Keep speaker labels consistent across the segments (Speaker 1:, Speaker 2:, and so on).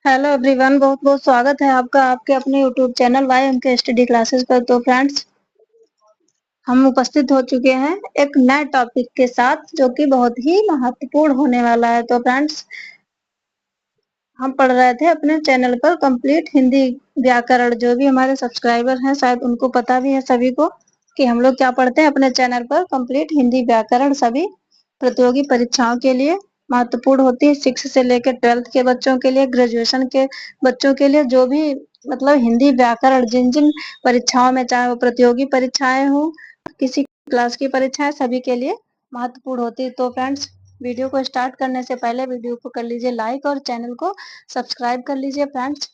Speaker 1: Hello everyone, बहुत बहुत स्वागत है आपका आपके अपने यूट्यूब चैनल वाई एम के स्टडी क्लासेस पर। तो फ्रेंड्स, हम उपस्थित हो चुके हैं एक नए टॉपिक के साथ जो कि बहुत ही महत्वपूर्ण होने वाला है। तो फ्रेंड्स, हम पढ़ रहे थे अपने चैनल पर कंप्लीट हिंदी व्याकरण। जो भी हमारे सब्सक्राइबर हैं शायद उनको पता भी है सभी को कि हम लोग क्या पढ़ते हैं अपने चैनल पर, कंप्लीट हिंदी व्याकरण। सभी प्रतियोगी परीक्षाओं के लिए महत्वपूर्ण होती है, 6 से लेकर 12th के बच्चों के लिए, ग्रेजुएशन के बच्चों के लिए, जो भी मतलब हिंदी व्याकरण जिन जिन परीक्षाओं में, चाहे वो प्रतियोगी परीक्षाएं हो, किसी क्लास की परीक्षाएं, सभी के लिए महत्वपूर्ण होती है। तो फ्रेंड्स, वीडियो को स्टार्ट करने से पहले वीडियो को कर लीजिए लाइक और चैनल को सब्सक्राइब कर लीजिए फ्रेंड्स।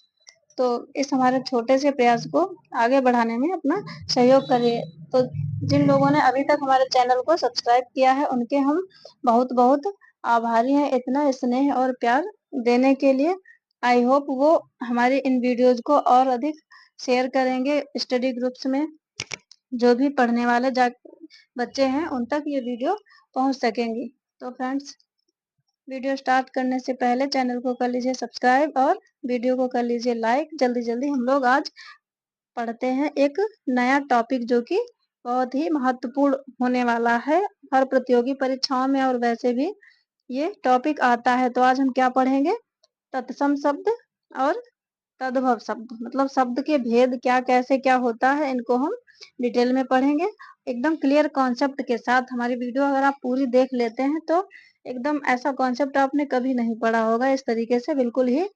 Speaker 1: तो इस हमारे छोटे से प्रयास को आगे बढ़ाने में अपना सहयोग करिए। तो जिन लोगों ने अभी तक हमारे चैनल को सब्सक्राइब किया है उनके हम बहुत बहुत आभारी हैं, इतना स्नेह और प्यार देने के लिए। आई होप वो हमारी इन वीडियोज को और अधिक शेयर करेंगे स्टडी ग्रुप्स में, जो भी पढ़ने वाले बच्चे हैं उन तक ये वीडियो पहुंच सकेंगी। तो फ्रेंड्स, वीडियो स्टार्ट करने से पहले चैनल को कर लीजिए सब्सक्राइब और वीडियो को कर लीजिए लाइक। जल्दी जल्दी हम लोग आज पढ़ते हैं एक नया टॉपिक जो कि बहुत ही महत्वपूर्ण होने वाला है हर प्रतियोगी परीक्षाओं में, और वैसे भी ये टॉपिक आता है। तो आज हम क्या पढ़ेंगे? तत्सम शब्द और तद्भव शब्द, मतलब शब्द के भेद क्या, कैसे क्या होता है, इनको हम डिटेल में पढ़ेंगे एकदम क्लियर कॉन्सेप्ट के साथ। हमारी वीडियो अगर आप पूरी देख लेते हैं तो एकदम ऐसा कॉन्सेप्ट आपने कभी नहीं पढ़ा होगा, इस तरीके से बिल्कुल ही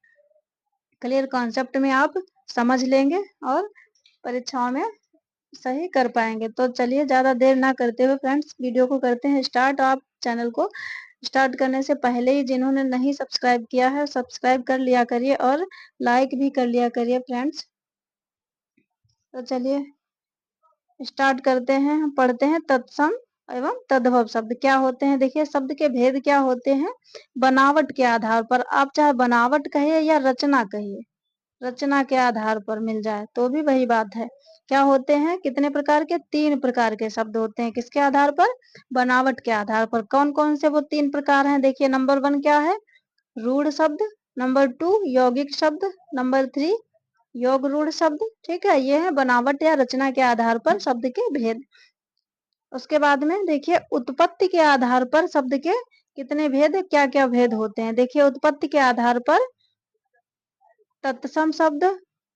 Speaker 1: क्लियर कॉन्सेप्ट में आप समझ लेंगे और परीक्षाओं में सही कर पाएंगे। तो चलिए ज्यादा देर ना करते हुए फ्रेंड्स, वीडियो को करते हैं स्टार्ट। आप चैनल को स्टार्ट करने से पहले ही जिन्होंने नहीं सब्सक्राइब किया है सब्सक्राइब कर लिया करिए और लाइक भी कर लिया करिए फ्रेंड्स। तो चलिए स्टार्ट करते हैं। हम पढ़ते हैं तत्सम एवं तद्भव शब्द क्या होते हैं। देखिए, शब्द के भेद क्या होते हैं। बनावट के आधार पर, आप चाहे बनावट कहिए या रचना कहिए, रचना के आधार पर मिल जाए तो भी वही बात है। क्या होते हैं? कितने प्रकार के? 3 प्रकार के शब्द होते हैं। किसके आधार पर? बनावट के आधार पर। कौन कौन से वो 3 प्रकार हैं? देखिए, नंबर 1 क्या है? रूढ़ शब्द। नंबर 2 यौगिक शब्द। नंबर 3 योग रूढ़ शब्द। ठीक है, ये है बनावट या रचना के आधार पर शब्द के भेद। उसके बाद में देखिए, उत्पत्ति के आधार पर शब्द के कितने भेद, क्या क्या भेद होते हैं। देखिए, उत्पत्ति के आधार पर तत्सम शब्द,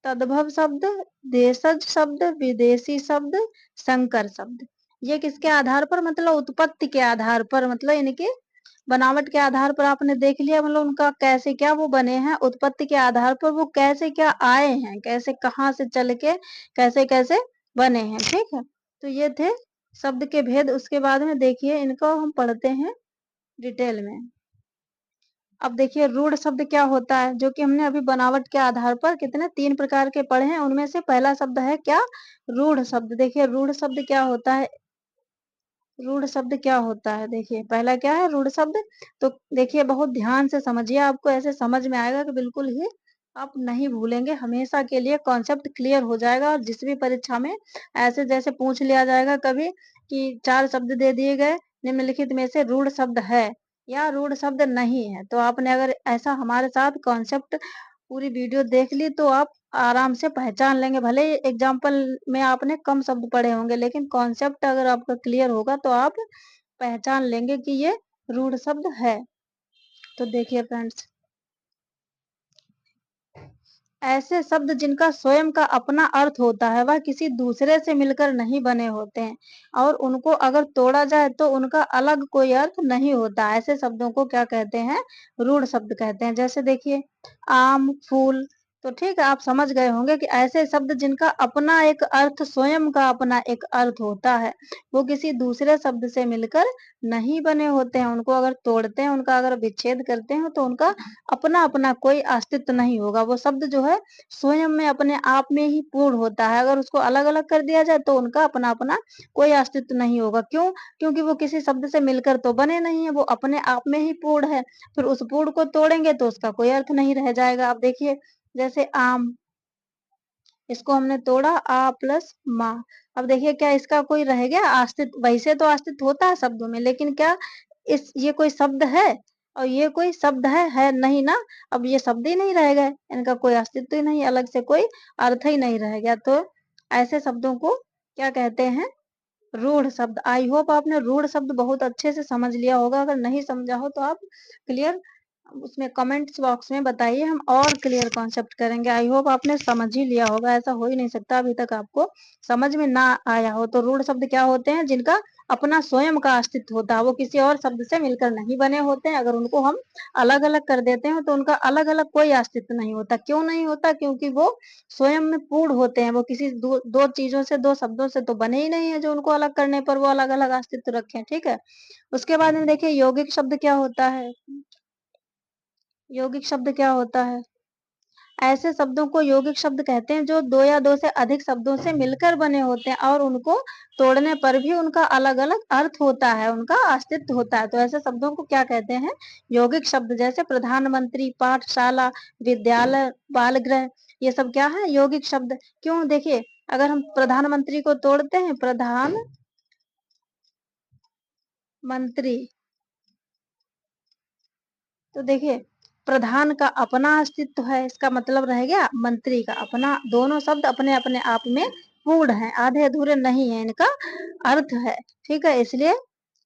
Speaker 1: तद्भव शब्द, देशज शब्द, विदेशी शब्द, संकर शब्द। ये किसके आधार पर? मतलब उत्पत्ति के आधार पर, मतलब इनके बनावट के आधार पर आपने देख लिया, मतलब उनका कैसे क्या वो बने हैं। उत्पत्ति के आधार पर वो कैसे क्या आए हैं, कैसे कहाँ से चल के कैसे कैसे बने हैं। ठीक है, तो ये थे शब्द के भेद। उसके बाद में देखिए, इनको हम पढ़ते हैं डिटेल में। अब देखिए, रूढ़ शब्द क्या होता है, जो कि हमने अभी बनावट के आधार पर कितने 3 प्रकार के पढ़े हैं, उनमें से पहला शब्द है क्या? रूढ़ शब्द। देखिए, रूढ़ शब्द क्या होता है? रूढ़ शब्द क्या होता है? देखिए, पहला क्या है? रूढ़ शब्द। तो देखिए, बहुत ध्यान से समझिए, आपको ऐसे समझ में आएगा कि बिल्कुल ही आप नहीं भूलेंगे, हमेशा के लिए कॉन्सेप्ट क्लियर हो जाएगा। और जिस भी परीक्षा में ऐसे जैसे पूछ लिया जाएगा कभी कि 4 शब्द दे दिए गए, निम्नलिखित में से रूढ़ शब्द है या रूढ़ शब्द नहीं है, तो आपने अगर ऐसा हमारे साथ कॉन्सेप्ट पूरी वीडियो देख ली तो आप आराम से पहचान लेंगे। भले ही एग्जाम्पल में आपने कम शब्द पढ़े होंगे, लेकिन कॉन्सेप्ट अगर आपका क्लियर होगा तो आप पहचान लेंगे कि ये रूढ़ शब्द है। तो देखिए फ्रेंड्स, ऐसे शब्द जिनका स्वयं का अपना अर्थ होता है, वह किसी दूसरे से मिलकर नहीं बने होते हैं और उनको अगर तोड़ा जाए तो उनका अलग कोई अर्थ नहीं होता। ऐसे शब्दों को क्या कहते हैं? रूढ़ शब्द कहते हैं। जैसे देखिए, आम, फूल। तो ठीक है, आप समझ गए होंगे कि ऐसे शब्द जिनका अपना एक अर्थ, स्वयं का अपना एक अर्थ होता है, वो किसी दूसरे शब्द से मिलकर नहीं बने होते हैं। उनको अगर तोड़ते हैं, उनका अगर विच्छेद करते हैं तो उनका अपना अपना कोई अस्तित्व नहीं होगा। वो शब्द जो है स्वयं में अपने आप में ही पूर्ण होता है। अगर उसको अलग अलग कर दिया जाए तो उनका अपना अपना कोई अस्तित्व नहीं होगा। क्यों? क्योंकि वो किसी शब्द से मिलकर तो बने नहीं है, वो अपने आप में ही पूर्ण है। फिर उस पूर्ण को तोड़ेंगे तो उसका कोई अर्थ नहीं रह जाएगा। अब देखिए, जैसे आम, इसको हमने तोड़ा, आ प्लस मा। अब देखिए, क्या इसका कोई रह गया अस्तित्व? वैसे तो अस्तित्व होता है शब्दों में, लेकिन क्या ये कोई शब्द है? और ये कोई शब्द है नहीं ना। अब ये शब्द ही नहीं रह गए, इनका कोई अस्तित्व ही नहीं, अलग से कोई अर्थ ही नहीं रह गया। तो ऐसे शब्दों को क्या कहते हैं? रूढ़ शब्द। आई होप आपने रूढ़ शब्द बहुत अच्छे से समझ लिया होगा। अगर नहीं समझा हो तो आप क्लियर उसमें कमेंट्स बॉक्स में बताइए, हम और क्लियर कॉन्सेप्ट करेंगे। आई होप आपने समझ ही लिया होगा, ऐसा हो ही नहीं सकता अभी तक आपको समझ में ना आया हो। तो रूढ़ शब्द क्या होते हैं? जिनका अपना स्वयं का अस्तित्व होता है, वो किसी और शब्द से मिलकर नहीं बने होते हैं। अगर उनको हम अलग अलग कर देते हैं तो उनका अलग अलग कोई अस्तित्व नहीं होता। क्यों नहीं होता? क्योंकि वो स्वयं में पूर्ण होते हैं। वो किसी दो चीजों से, दो शब्दों से तो बने ही नहीं है जो उनको अलग करने पर वो अलग अलग अस्तित्व रखें। ठीक है। उसके बाद में देखिए यौगिक शब्द क्या होता है? यौगिक शब्द क्या होता है? ऐसे शब्दों को यौगिक शब्द कहते हैं जो दो या दो से अधिक शब्दों से मिलकर बने होते हैं और उनको तोड़ने पर भी उनका अलग अलग अर्थ होता है, उनका अस्तित्व होता है। तो ऐसे शब्दों को क्या कहते हैं? यौगिक शब्द। जैसे प्रधानमंत्री, पाठशाला, विद्यालय, बालगृह, ये सब क्या है? यौगिक शब्द। क्यों? देखिए, अगर हम प्रधानमंत्री को तोड़ते हैं, प्रधानमंत्री, तो देखिए प्रधान का अपना अस्तित्व है, इसका मतलब रह गया मंत्री का अपना। दोनों शब्द अपने अपने आप में पूर्ण है, आधे अधूरे नहीं है, इनका अर्थ है। ठीक है, इसलिए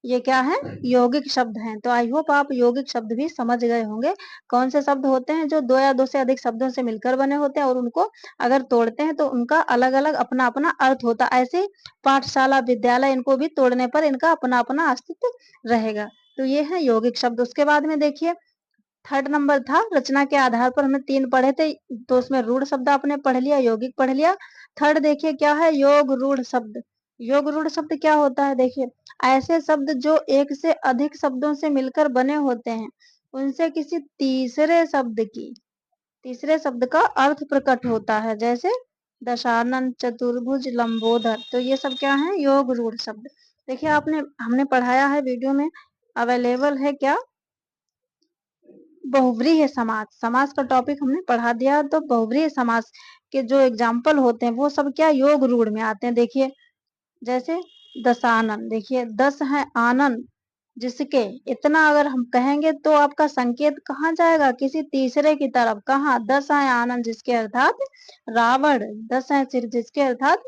Speaker 1: ये क्या है? यौगिक शब्द हैं। तो आई होप आप यौगिक शब्द भी समझ गए होंगे। कौन से शब्द होते हैं? जो दो या दो से अधिक शब्दों से मिलकर बने होते हैं और उनको अगर तोड़ते हैं तो उनका अलग अलग अपना अपना अर्थ होता है। ऐसे पाठशाला, विद्यालय, इनको भी तोड़ने पर इनका अपना अपना अस्तित्व रहेगा। तो ये है यौगिक शब्द। उसके बाद में देखिए थर्ड नंबर था रचना के आधार पर, हमने 3 पढ़े थे। तो उसमें रूढ़ शब्द आपने पढ़ लिया, यौगिक पढ़ लिया। थर्ड देखिए क्या है? योग रूढ़ शब्द। योग रूढ़ शब्द क्या होता है? देखिए ऐसे शब्द जो एक से अधिक शब्दों से मिलकर बने होते हैं, उनसे किसी तीसरे शब्द का अर्थ प्रकट होता है। जैसे दशानन, चतुर्भुज, लंबोदर। तो ये सब क्या है? योग रूढ़ शब्द। देखिए आपने हमने पढ़ाया है, वीडियो में अवेलेबल है क्या? बहुव्रीहि समास। समास का टॉपिक हमने पढ़ा दिया। तो बहुव्रीहि समास के जो एग्जाम्पल होते हैं वो सब क्या योग रूढ़ में आते हैं। देखिए जैसे दशानन, देखिए 10 है आनंद जिसके, इतना अगर हम कहेंगे तो आपका संकेत कहाँ जाएगा? किसी तीसरे की तरफ। कहाँ? 10 है आनंद जिसके अर्थात रावण। 10 है सिर जिसके अर्थात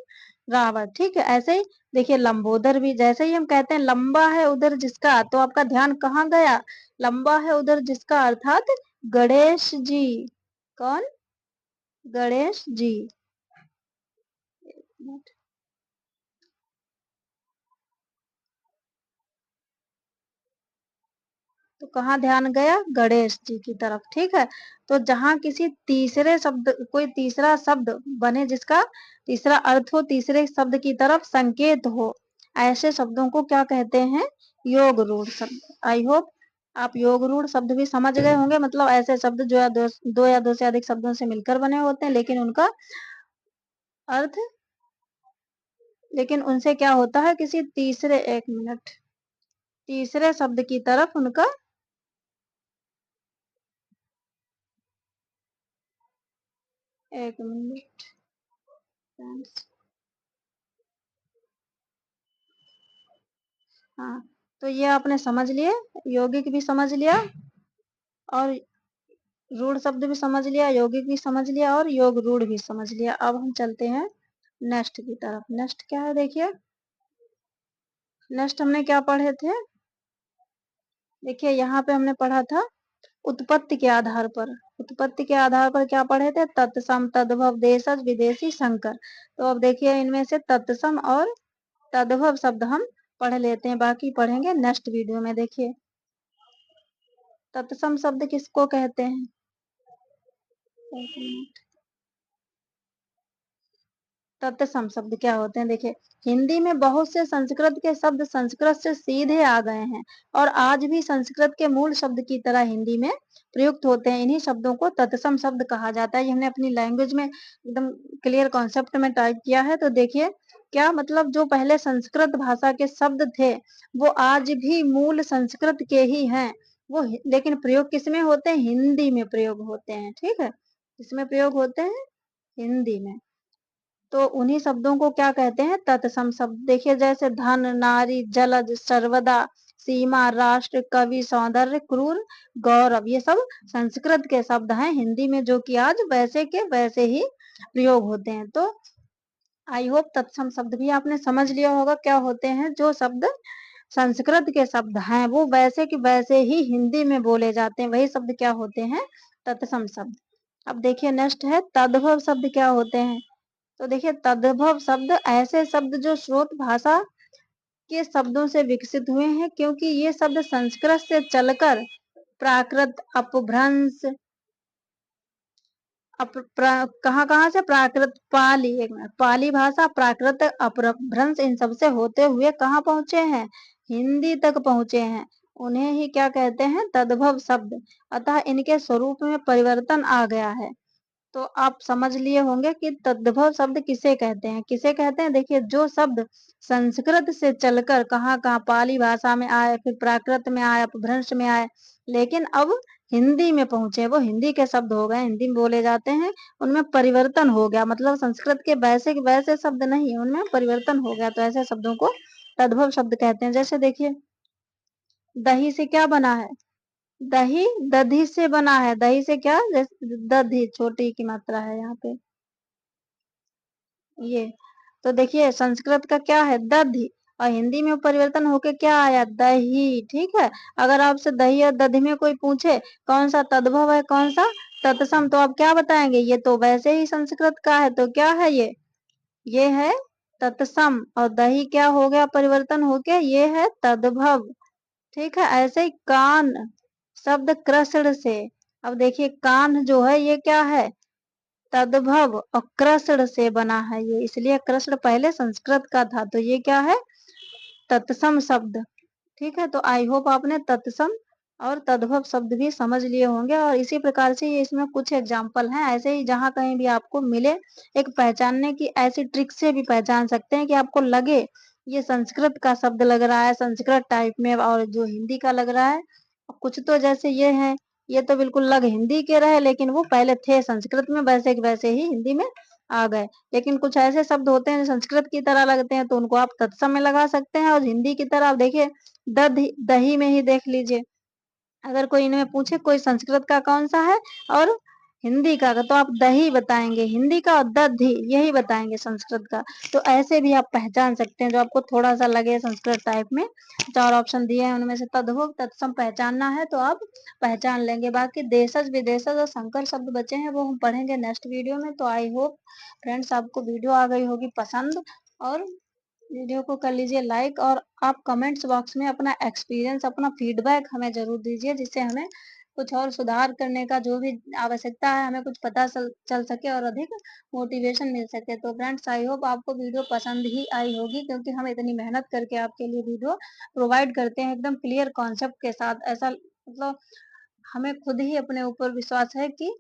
Speaker 1: रावण। ठीक है, ऐसे ही देखिए लंबोदर भी। जैसे ही हम कहते हैं लंबा है उधर जिसका, तो आपका ध्यान कहाँ गया? लंबा है उधर जिसका अर्थात गणेश जी। कौन? गणेश जी। तो कहाँ ध्यान गया? गणेश जी की तरफ। ठीक है, तो जहां किसी तीसरे शब्द, कोई तीसरा शब्द बने जिसका तीसरा अर्थ हो, तीसरे शब्द की तरफ संकेत हो, ऐसे शब्दों को क्या कहते हैं? योग रूढ़ शब्द। आई होप आप योग रूढ़ शब्द भी समझ गए होंगे। मतलब ऐसे शब्द जो दो या दो से अधिक शब्दों से मिलकर बने होते हैं, लेकिन उनका अर्थ, लेकिन उनसे क्या होता है? किसी तीसरे, एक मिनट, तीसरे शब्द की तरफ उनका, एक मिनट फ्रेंड्स, हाँ, तो ये आपने समझ लिए, यौगिक भी समझ लिया और रूढ़ शब्द भी समझ लिया, यौगिक भी समझ लिया और योग रूढ़ भी समझ लिया। अब हम चलते हैं नेक्स्ट की तरफ। नेक्स्ट क्या है? देखिए नेक्स्ट हमने क्या पढ़े थे? देखिए यहाँ पे हमने पढ़ा था उत्पत्ति के आधार पर। उत्पत्ति के आधार पर क्या पढ़े थे? तत्सम, तद्भव, देशज, विदेशी, संकर। तो अब देखिए इनमें से तत्सम और तद्भव शब्द हम पढ़ लेते हैं, बाकी पढ़ेंगे नेक्स्ट वीडियो में। देखिए तत्सम शब्द किसको कहते हैं? तत्सम शब्द क्या होते हैं? देखिए हिंदी में बहुत से संस्कृत के शब्द संस्कृत से सीधे आ गए हैं और आज भी संस्कृत के मूल शब्द की तरह हिंदी में प्रयुक्त होते हैं। इन्हीं शब्दों को तत्सम शब्द कहा जाता है। ये हमने अपनी लैंग्वेज में एकदम क्लियर कॉन्सेप्ट में टाइप किया है। तो देखिए क्या मतलब, जो पहले संस्कृत भाषा के शब्द थे वो आज भी मूल संस्कृत के ही हैं। वो लेकिन प्रयोग किसमें होते हैं? हिंदी में प्रयोग होते हैं। ठीक है, इसमें प्रयोग होते हैं हिंदी में। तो उन्हीं शब्दों को क्या कहते हैं? तत्सम शब्द। देखिए जैसे धन, नारी, जलज, सर्वदा, सीमा, राष्ट्र, कवि, सौंदर्य, क्रूर, गौरव, ये सब संस्कृत के शब्द हैं हिंदी में, जो कि आज वैसे के वैसे ही प्रयोग होते हैं। तो आई होप तत्सम शब्द भी आपने समझ लिया होगा क्या होते हैं। जो शब्द संस्कृत के शब्द हैं वो वैसे के वैसे ही हिंदी में बोले जाते हैं, वही शब्द क्या होते हैं, तत्सम शब्द। अब देखिए नेक्स्ट है तद्भव शब्द क्या होते हैं। तो देखिए तद्भव शब्द ऐसे शब्द जो स्रोत भाषा के शब्दों से विकसित हुए हैं, क्योंकि ये शब्द संस्कृत से चलकर प्राकृत, अपभ्रंश, कहाँ कहाँ से, प्राकृत, पाली, एक मिनट, पाली भाषा, प्राकृत, अपभ्रंश, इन सब से होते हुए कहाँ पहुंचे हैं, हिंदी तक पहुंचे हैं। उन्हें ही क्या कहते हैं, तद्भव शब्द। अतः इनके स्वरूप में परिवर्तन आ गया है। तो आप समझ लिए होंगे कि तद्भव शब्द किसे कहते हैं, किसे कहते हैं। देखिए जो शब्द संस्कृत से चलकर कहाँ कहाँ पाली भाषा में आए, फिर प्राकृत में आए, अपभ्रंश में आए, लेकिन अब हिंदी में पहुंचे, वो हिंदी के शब्द हो गए, हिंदी में बोले जाते हैं, उनमें परिवर्तन हो गया, मतलब संस्कृत के वैसे शब्द नहीं, उनमें परिवर्तन हो गया, तो ऐसे शब्दों को तद्भव शब्द कहते हैं। जैसे देखिए दही से क्या बना है, दही दधी से बना है, दही से क्या, जैसे दधी छोटी की मात्रा है यहाँ पे ये, तो देखिए संस्कृत का क्या है, दधी, और हिंदी में परिवर्तन होके क्या आया, दही। ठीक है, अगर आपसे दही और दधी में कोई पूछे कौन सा तद्भव है कौन सा तत्सम, तो आप क्या बताएंगे, ये तो वैसे ही संस्कृत का है, तो क्या है ये है तत्सम, और दही क्या हो गया, परिवर्तन होके ये है तद्भव। ठीक है, ऐसे ही कान शब्द कृष्ण से, अब देखिए कान जो है ये क्या है, तद्भव, और कृष्ण से बना है ये, इसलिए कृष्ण पहले संस्कृत का था, तो ये क्या है, तत्सम शब्द। ठीक है, तो आई होप आपने तत्सम और तद्भव शब्द भी समझ लिए होंगे, और इसी प्रकार से ये इसमें कुछ एग्जाम्पल हैं, ऐसे ही जहां कहीं भी आपको मिले एक पहचानने की ऐसी ट्रिक से भी पहचान सकते हैं कि आपको लगे ये संस्कृत का शब्द लग रहा है संस्कृत टाइप में, और जो हिंदी का लग रहा है, कुछ तो जैसे ये है, ये तो बिल्कुल लग हिंदी के रहे, लेकिन वो पहले थे संस्कृत में, वैसे के वैसे ही हिंदी में आ गए। लेकिन कुछ ऐसे शब्द होते हैं जो संस्कृत की तरह लगते हैं, तो उनको आप तत्सम में लगा सकते हैं, और हिंदी की तरह आप देखिए दही, दही में ही देख लीजिए, अगर कोई इनमें पूछे कोई संस्कृत का कौन सा है और हिंदी का, तो आप दही बताएंगे हिंदी का, और दधी यही बताएंगे संस्कृत का। तो ऐसे भी आप पहचान सकते हैं, जो आपको थोड़ा सा लगे संस्कृत टाइप में। चार ऑप्शन दिए हैं, उनमें से तद्भव तत्सम पहचानना है तो आप पहचान लेंगे। बाकी देशज विदेशज और संकर शब्द बचे हैं, वो हम पढ़ेंगे नेक्स्ट वीडियो में। तो आई होप फ्रेंड्स आपको वीडियो आ गई होगी पसंद, और वीडियो को कर लीजिए लाइक, और आप कमेंट्स बॉक्स में अपना एक्सपीरियंस, अपना फीडबैक हमें जरूर दीजिए, जिससे हमें कुछ और सुधार करने का जो भी आवश्यकता है, हमें कुछ पता चल सके और अधिक मोटिवेशन मिल सके। तो फ्रेंड्स आई होप आपको वीडियो पसंद ही आई होगी, क्योंकि हम इतनी मेहनत करके आपके लिए वीडियो प्रोवाइड करते हैं एकदम क्लियर कॉन्सेप्ट के साथ। ऐसा मतलब हमें खुद ही अपने ऊपर विश्वास है कि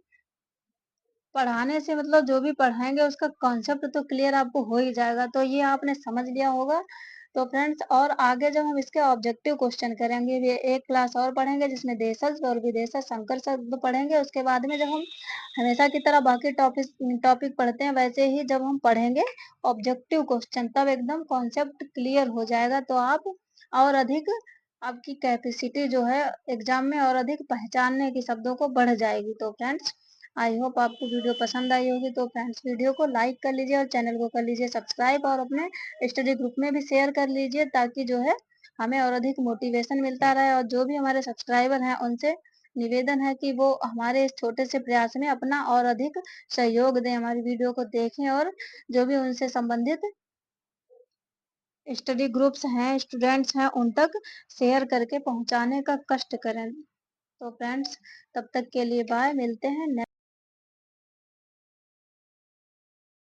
Speaker 1: पढ़ाने से मतलब जो भी पढ़ाएंगे उसका कॉन्सेप्ट तो क्लियर आपको हो ही जाएगा। तो ये आपने समझ लिया होगा। तो फ्रेंड्स और आगे जब हम इसके ऑब्जेक्टिव क्वेश्चन करेंगे, ये एक क्लास और पढ़ेंगे जिसमें देशज और विदेशज संकर शब्द पढ़ेंगे। उसके बाद में जब हम हमेशा की तरह बाकी टॉपिक पढ़ते हैं, वैसे ही जब हम पढ़ेंगे ऑब्जेक्टिव क्वेश्चन, तब एकदम कॉन्सेप्ट क्लियर हो जाएगा। तो आप और अधिक आपकी कैपेसिटी जो है एग्जाम में और अधिक पहचानने की शब्दों को बढ़ जाएगी। तो फ्रेंड्स आई होप आपको वीडियो पसंद आई होगी। तो फ्रेंड्स वीडियो को लाइक कर लीजिए और चैनल को कर लीजिए सब्सक्राइब, और अपने स्टडी ग्रुप में भी शेयर कर लीजिए, ताकि जो है हमें और अधिक मोटिवेशन मिलता रहे। और जो भी हमारे सब्सक्राइबर हैं उनसे निवेदन है कि वो हमारे इस छोटे से प्रयास में अपना और अधिक सहयोग दें, हमारी वीडियो को देखें, और जो भी उनसे संबंधित स्टडी ग्रुप्स हैं, स्टूडेंट्स हैं, उन तक शेयर करके पहुंचाने का कष्ट करें। तो फ्रेंड्स तब तक के लिए बाय, मिलते हैं